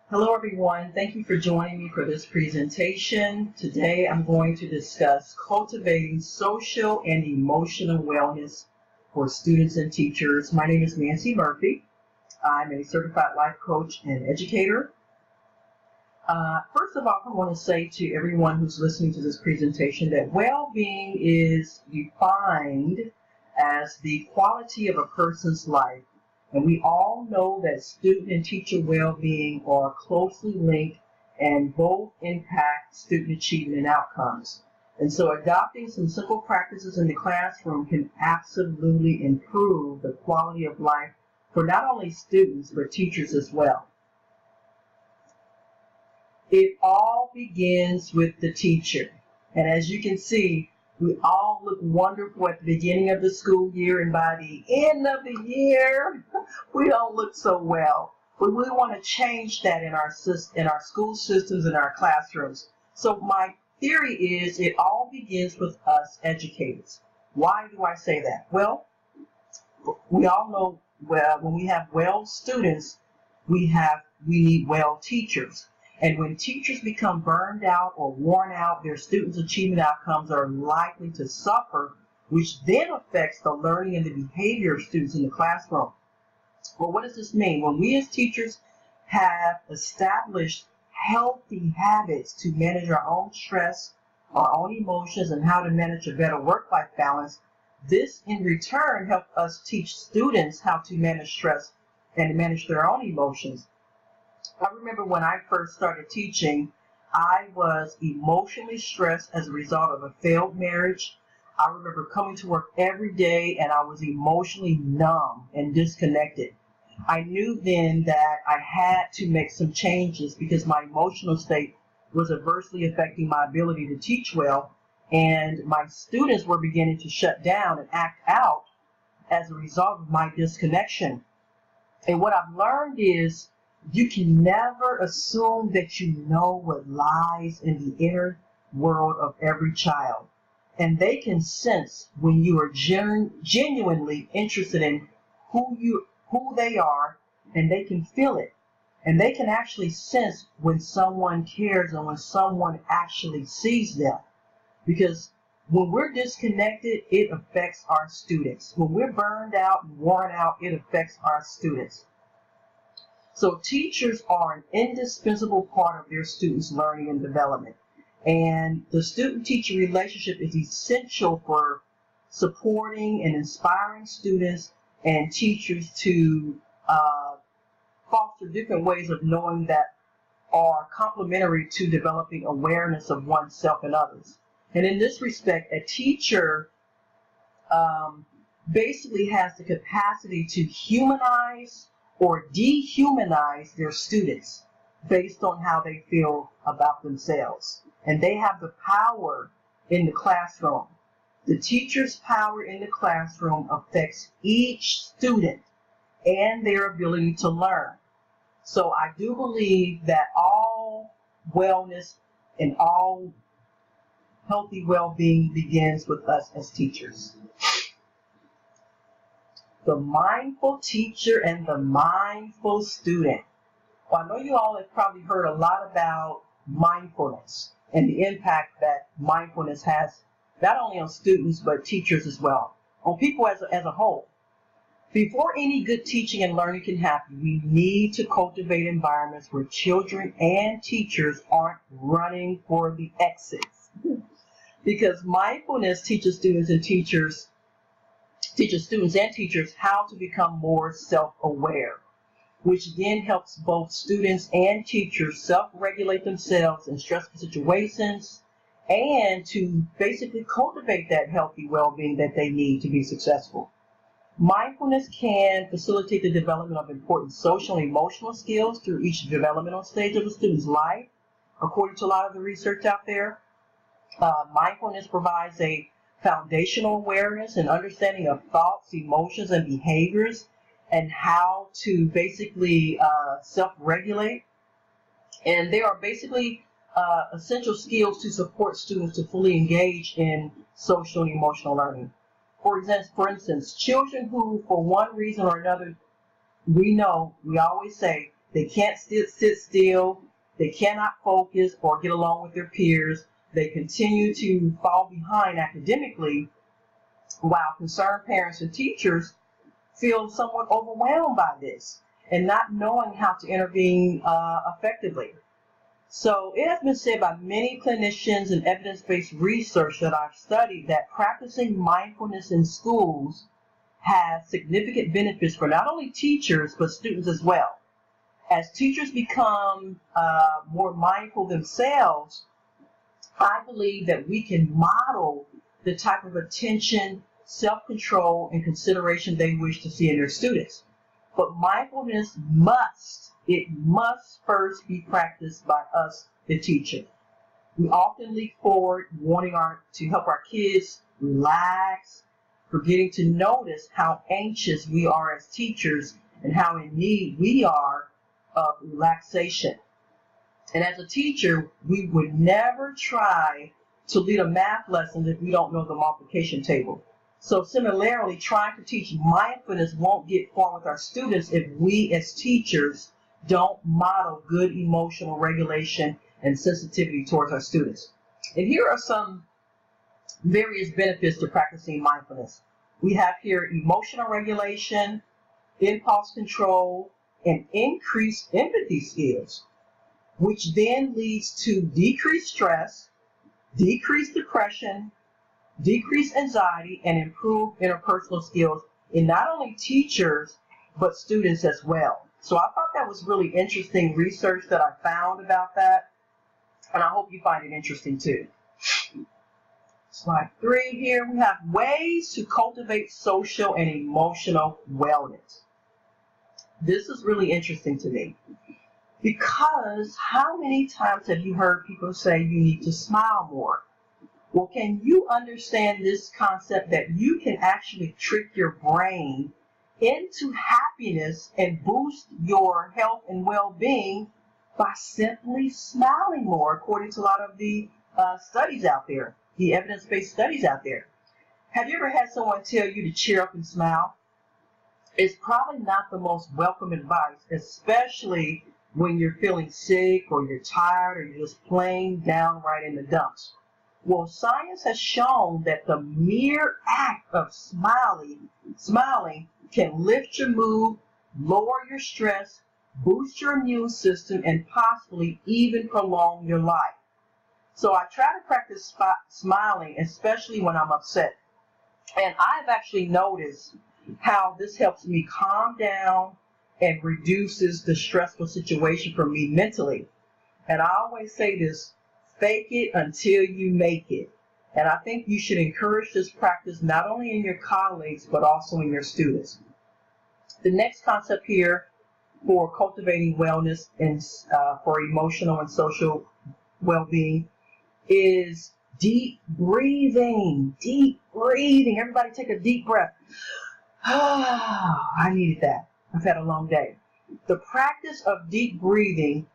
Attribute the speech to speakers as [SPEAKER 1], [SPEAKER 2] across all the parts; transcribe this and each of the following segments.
[SPEAKER 1] Hello everyone, thank you for joining me for this presentation. Today I'm going to discuss cultivating social and emotional wellness for students and teachers. My name is Nancy Murphy. I'm a certified life coach and educator. First of all, I want to say to everyone who's listening to this presentation that well-being is defined as the quality of a person's life. And we all know that student and teacher well-being are closely linked and both impact student achievement and outcomes. And so adopting some simple practices in the classroom can absolutely improve the quality of life for not only students, but teachers as well. It all begins with the teacher. And as you can see, we all look wonderful at the beginning of the school year, and by the end of the year, we don't look so well. We really want to change that in our school systems and our classrooms. So my theory is it all begins with us educators. Why do I say that? Well, we all know when we have well students, we need well teachers. And when teachers become burned out or worn out, their students' achievement outcomes are likely to suffer, which then affects the learning and the behavior of students in the classroom. Well, what does this mean? When we as teachers have established healthy habits to manage our own stress, our own emotions, and how to manage a better work-life balance, this in return helps us teach students how to manage stress and manage their own emotions. I remember when I first started teaching, I was emotionally stressed as a result of a failed marriage. I remember coming to work every day and I was emotionally numb and disconnected. I knew then that I had to make some changes because my emotional state was adversely affecting my ability to teach well, and my students were beginning to shut down and act out as a result of my disconnection. And what I've learned is you can never assume that you know what lies in the inner world of every child. And they can sense when you are genuinely interested in who they are, and they can feel it. And they can actually sense when someone cares and when someone actually sees them. Because when we're disconnected, it affects our students. When we're burned out and worn out, it affects our students. So teachers are an indispensable part of their students' learning and development. And the student-teacher relationship is essential for supporting and inspiring students and teachers to foster different ways of knowing that are complementary to developing awareness of oneself and others. And in this respect, a teacher basically has the capacity to humanize or dehumanize their students based on how they feel about themselves. And they have the power in the classroom. The teacher's power in the classroom affects each student and their ability to learn. So I do believe that all wellness and all healthy well-being begins with us as teachers. The mindful teacher and the mindful student. Well, I know you all have probably heard a lot about mindfulness and the impact that mindfulness has not only on students but teachers as well, on people as a whole. Before any good teaching and learning can happen, we need to cultivate environments where children and teachers aren't running for the exits. Because mindfulness teaches students and teachers how to become more self-aware, which then helps both students and teachers self-regulate themselves in stressful situations and to basically cultivate that healthy well-being that they need to be successful. Mindfulness can facilitate the development of important social and emotional skills through each developmental stage of a student's life. According to a lot of the research out there, mindfulness provides a foundational awareness and understanding of thoughts, emotions, and behaviors, and how to basically self-regulate. And there are basically essential skills to support students to fully engage in social and emotional learning. For instance, children who, for one reason or another, we always say They can't sit still. They cannot focus or get along with their peers. They continue to fall behind academically, while concerned parents and teachers feel somewhat overwhelmed by this and not knowing how to intervene effectively. So it has been said by many clinicians and evidence-based research that I've studied that practicing mindfulness in schools has significant benefits for not only teachers but students as well. As teachers become more mindful themselves, I believe that we can model the type of attention, self-control, and consideration they wish to see in their students. But mindfulness must first be practiced by us, the teacher. We often leap forward wanting to help our kids relax, forgetting to notice how anxious we are as teachers and how in need we are of relaxation. And as a teacher, we would never try to lead a math lesson if we don't know the multiplication table. So similarly, trying to teach mindfulness won't get far with our students if we as teachers don't model good emotional regulation and sensitivity towards our students. And here are some various benefits to practicing mindfulness. We have here emotional regulation, impulse control, and increased empathy skills, which then leads to decreased stress, decreased depression, decreased anxiety, and improved interpersonal skills in not only teachers, but students as well. So I thought that was really interesting research that I found about that, and I hope you find it interesting too. Slide 3 here, we have ways to cultivate social and emotional wellness. This is really interesting to me because how many times have you heard people say you need to smile more? Well, can you understand this concept that you can actually trick your brain into happiness and boost your health and well-being by simply smiling more, according to a lot of the studies out there, the evidence-based studies out there? Have you ever had someone tell you to cheer up and smile? It's probably not the most welcome advice, especially when you're feeling sick or you're tired or you're just plain downright in the dumps. Well, science has shown that the mere act of smiling can lift your mood, lower your stress, boost your immune system, and possibly even prolong your life. So I try to practice smiling, especially when I'm upset. And I've actually noticed how this helps me calm down and reduces the stressful situation for me mentally. And I always say this, fake it until you make it. And I think you should encourage this practice not only in your colleagues, but also in your students. The next concept here for cultivating wellness and for emotional and social well-being is deep breathing. Deep breathing. Everybody take a deep breath. I needed that. I've had a long day. The practice of deep breathing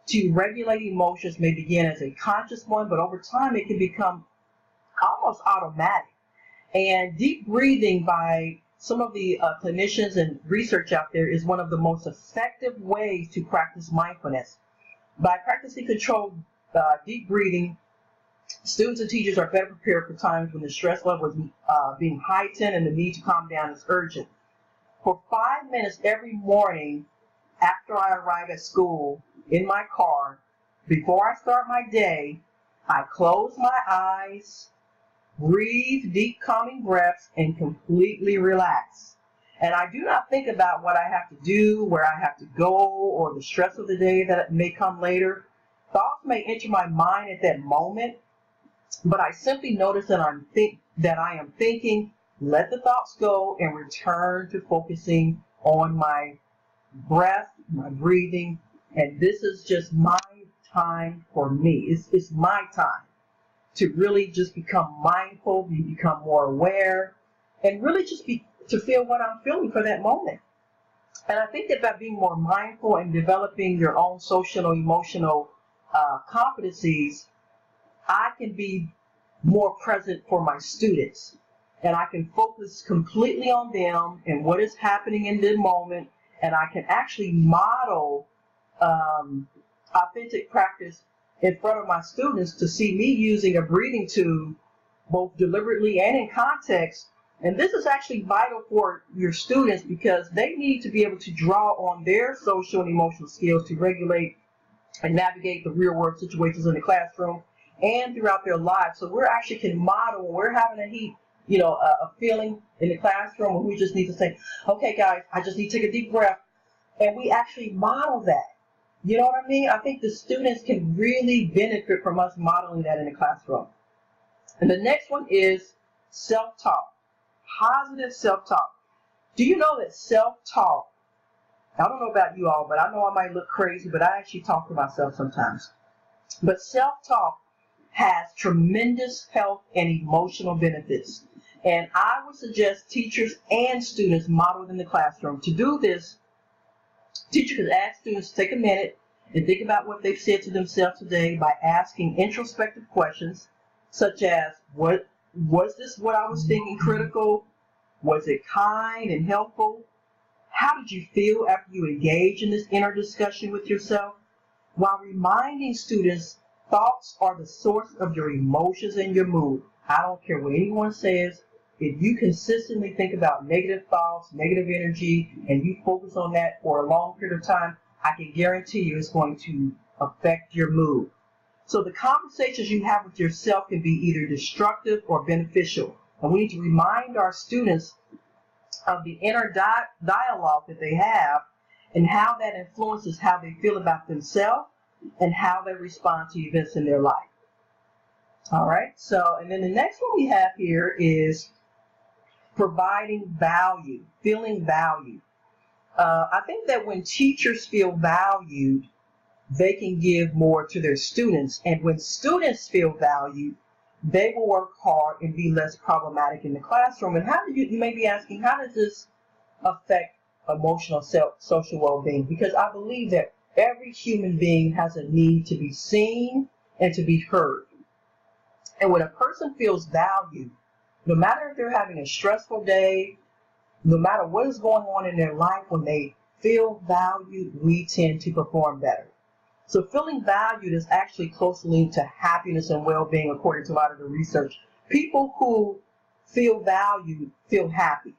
[SPEAKER 1] to regulate emotions may begin as a conscious one, but over time it can become almost automatic. And deep breathing by some of the clinicians and research out there is one of the most effective ways to practice mindfulness. By practicing controlled deep breathing, students and teachers are better prepared for times when the stress level is being heightened and the need to calm down is urgent. For 5 minutes every morning after I arrive at school, in my car, before I start my day, I close my eyes, breathe deep calming breaths, and completely relax. And I do not think about what I have to do, where I have to go, or the stress of the day that may come later. Thoughts may enter my mind at that moment, but I simply notice that I am thinking, let the thoughts go, and return to focusing on my breath, my breathing. And this is just my time for me. It's my time to really just become mindful, become more aware, and really just to feel what I'm feeling for that moment. And I think that by being more mindful and developing your own social and emotional competencies, I can be more present for my students. And I can focus completely on them and what is happening in the moment. And I can actually model authentic practice in front of my students to see me using a breathing tube both deliberately and in context. And this is actually vital for your students because they need to be able to draw on their social and emotional skills to regulate and navigate the real world situations in the classroom and throughout their lives. So we're actually can model when we're having a feeling in the classroom, and we just need to say, okay guys, I just need to take a deep breath. And we actually model that. You know what I mean? I think the students can really benefit from us modeling that in the classroom. And the next one is self-talk, positive self-talk. Do you know that self-talk, I don't know about you all, but I know I might look crazy, but I actually talk to myself sometimes. But self-talk has tremendous health and emotional benefits. And I would suggest teachers and students model it in the classroom. To do this, teacher could ask students to take a minute and think about what they've said to themselves today by asking introspective questions such as, was this what I was thinking critical? Was it kind and helpful? How did you feel after you engage in this inner discussion with yourself? While reminding students, thoughts are the source of your emotions and your mood. I don't care what anyone says. If you consistently think about negative thoughts, negative energy, and you focus on that for a long period of time, I can guarantee you it's going to affect your mood. So the conversations you have with yourself can be either destructive or beneficial. And we need to remind our students of the inner dialogue that they have and how that influences how they feel about themselves and how they respond to events in their life. All right, so, and then the next one we have here is providing value, feeling valued. I think that when teachers feel valued, they can give more to their students. And when students feel valued, they will work hard and be less problematic in the classroom. And how do you may be asking, how does this affect emotional social well-being? Because I believe that every human being has a need to be seen and to be heard. And when a person feels valued, no matter if they're having a stressful day, no matter what is going on in their life, when they feel valued, we tend to perform better. So feeling valued is actually closely linked to happiness and well-being, according to a lot of the research. People who feel valued feel happy,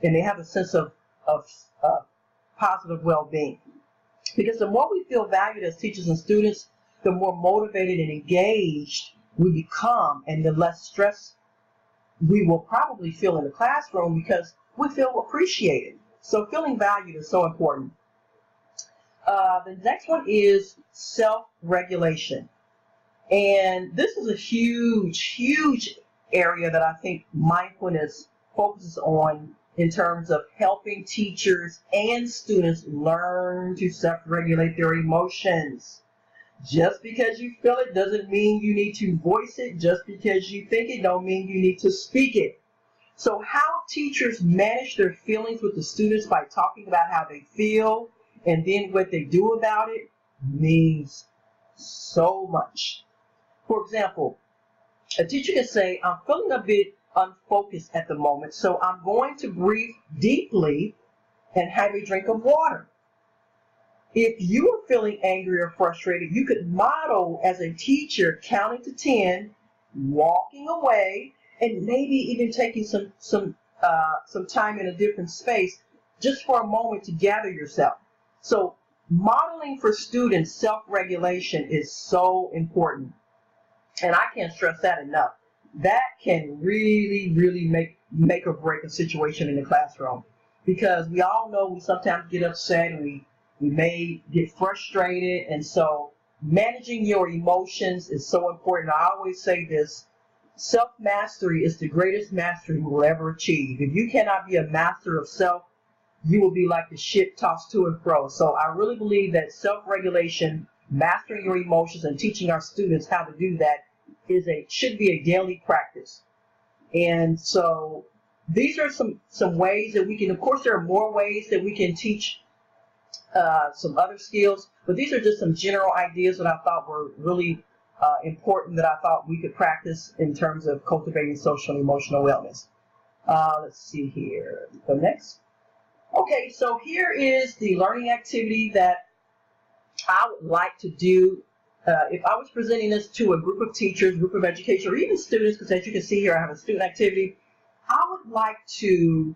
[SPEAKER 1] and they have a sense of positive well-being. Because the more we feel valued as teachers and students, the more motivated and engaged we become, and the less stress we will probably feel in the classroom because we feel appreciated. So feeling valued is so important. The next one is self-regulation. And this is a huge area that I think mindfulness focuses on in terms of helping teachers and students learn to self-regulate their emotions. Just because you feel it doesn't mean you need to voice it. Just because you think it don't mean you need to speak it. So how teachers manage their feelings with the students by talking about how they feel and then what they do about it means so much. For example, a teacher can say, I'm feeling a bit unfocused at the moment, so I'm going to breathe deeply and have a drink of water. If you are feeling angry or frustrated, you could model as a teacher counting to 10, walking away, and maybe even taking some time in a different space just for a moment to gather yourself. So modeling for students self-regulation is so important. And I can't stress that enough. That can really make or break a situation in the classroom. Because we all know we sometimes get upset and we may get frustrated. And so managing your emotions is so important. I always say this, self-mastery is the greatest mastery you will ever achieve. If you cannot be a master of self, you will be like the ship tossed to and fro. So I really believe that self-regulation, mastering your emotions, and teaching our students how to do that should be a daily practice. And so these are some ways that we can, of course there are more ways that we can teach some other skills, but these are just some general ideas that I thought were really important that I thought we could practice in terms of cultivating social and emotional wellness. Let's see here, the next. Okay, so here is the learning activity that I would like to do, if I was presenting this to a group of teachers, group of educators, or even students, because as you can see here, I have a student activity, I would like to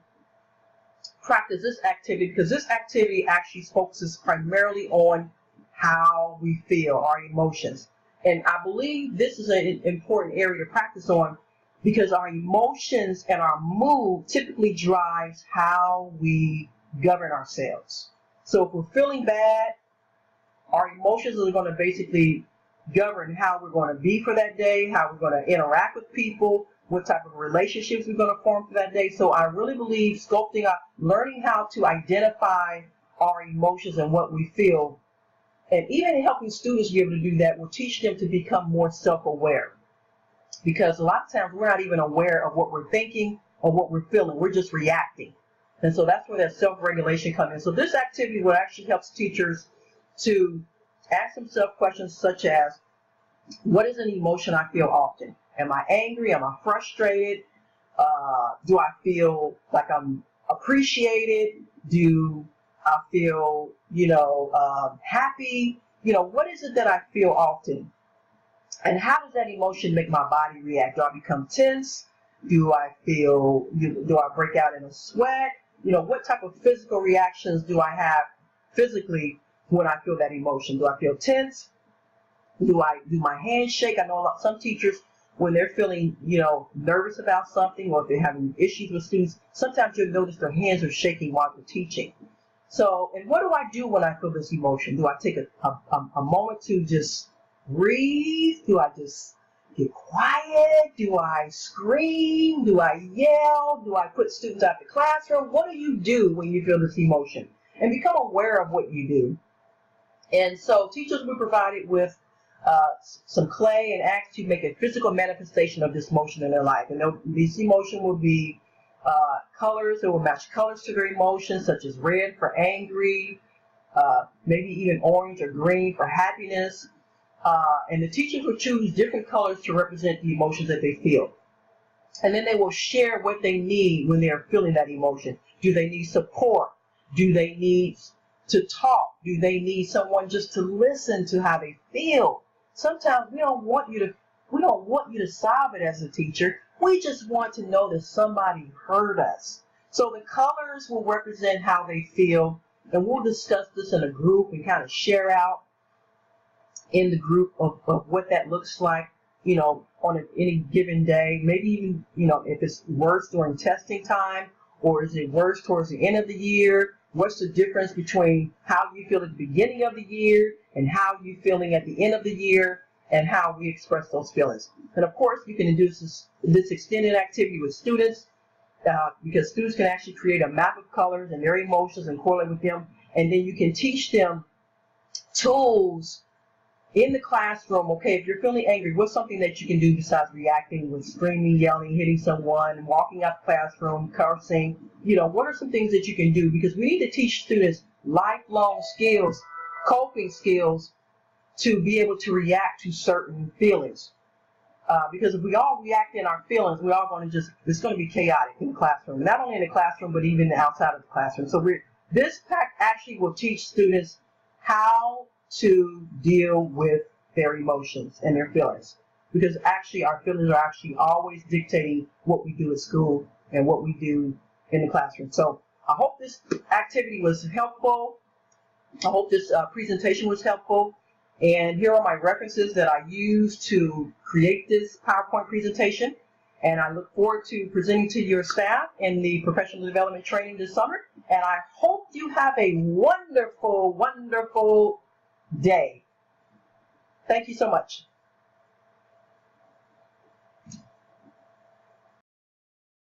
[SPEAKER 1] practice this activity because this activity actually focuses primarily on how we feel, our emotions. And I believe this is an important area to practice on because our emotions and our mood typically drives how we govern ourselves. So if we're feeling bad, our emotions are going to basically govern how we're going to be for that day, how we're going to interact with people, what type of relationships we're going to form for that day. So I really believe sculpting, learning how to identify our emotions and what we feel, and even helping students be able to do that will teach them to become more self-aware. Because a lot of times we're not even aware of what we're thinking or what we're feeling. We're just reacting. And so that's where that self-regulation comes in. So this activity will actually help teachers to ask themselves questions such as, what is an emotion I feel often? Am I angry? Am I frustrated? Do I feel like I'm appreciated? Do I feel, happy? What is it that I feel often? And how does that emotion make my body react? Do I become tense? Do I break out in a sweat? What type of physical reactions do I have physically when I feel that emotion? Do I feel tense? Do my hands shake? I know some teachers, when they're feeling, nervous about something, or if they're having issues with students, sometimes you'll notice their hands are shaking while they're teaching. So, and what do I do when I feel this emotion? Do I take a moment to just breathe? Do I just get quiet? Do I scream? Do I yell? Do I put students out of the classroom? What do you do when you feel this emotion? And become aware of what you do. And so teachers will be provided with some clay and asked to make a physical manifestation of this emotion in their life. And this emotion will be colors that will match colors to their emotions, such as red for angry, maybe even orange or green for happiness. And the teachers will choose different colors to represent the emotions that they feel. And then they will share what they need when they're feeling that emotion. Do they need support? Do they need to talk? Do they need someone just to listen to how they feel? Sometimes we don't want you to solve it as a teacher. We just want to know that somebody heard us. So the colors will represent how they feel, and we'll discuss this in a group and kind of share out in the group of what that looks like, on any given day. Maybe even, if it's worse during testing time, or is it worse towards the end of the year? What's the difference between how you feel at the beginning of the year and how you're feeling at the end of the year, and how we express those feelings? And of course, you can do this extended activity with students, because students can actually create a map of colors and their emotions and correlate with them. And then you can teach them tools in the classroom. Okay, if you're feeling angry, what's something that you can do besides reacting with screaming, yelling, hitting someone, walking out the classroom, cursing? What are some things that you can do? Because we need to teach students lifelong skills, coping skills, to be able to react to certain feelings. Because if we all react in our feelings, we're all going to it's going to be chaotic in the classroom. Not only in the classroom, but even outside of the classroom. So this pack actually will teach students how to deal with their emotions and their feelings. Because actually our feelings are actually always dictating what we do at school and what we do in the classroom. So I hope this activity was helpful. I hope this presentation was helpful. And here are my references that I used to create this PowerPoint presentation. And I look forward to presenting to your staff in the professional development training this summer. And I hope you have a wonderful, wonderful day. Thank you so much.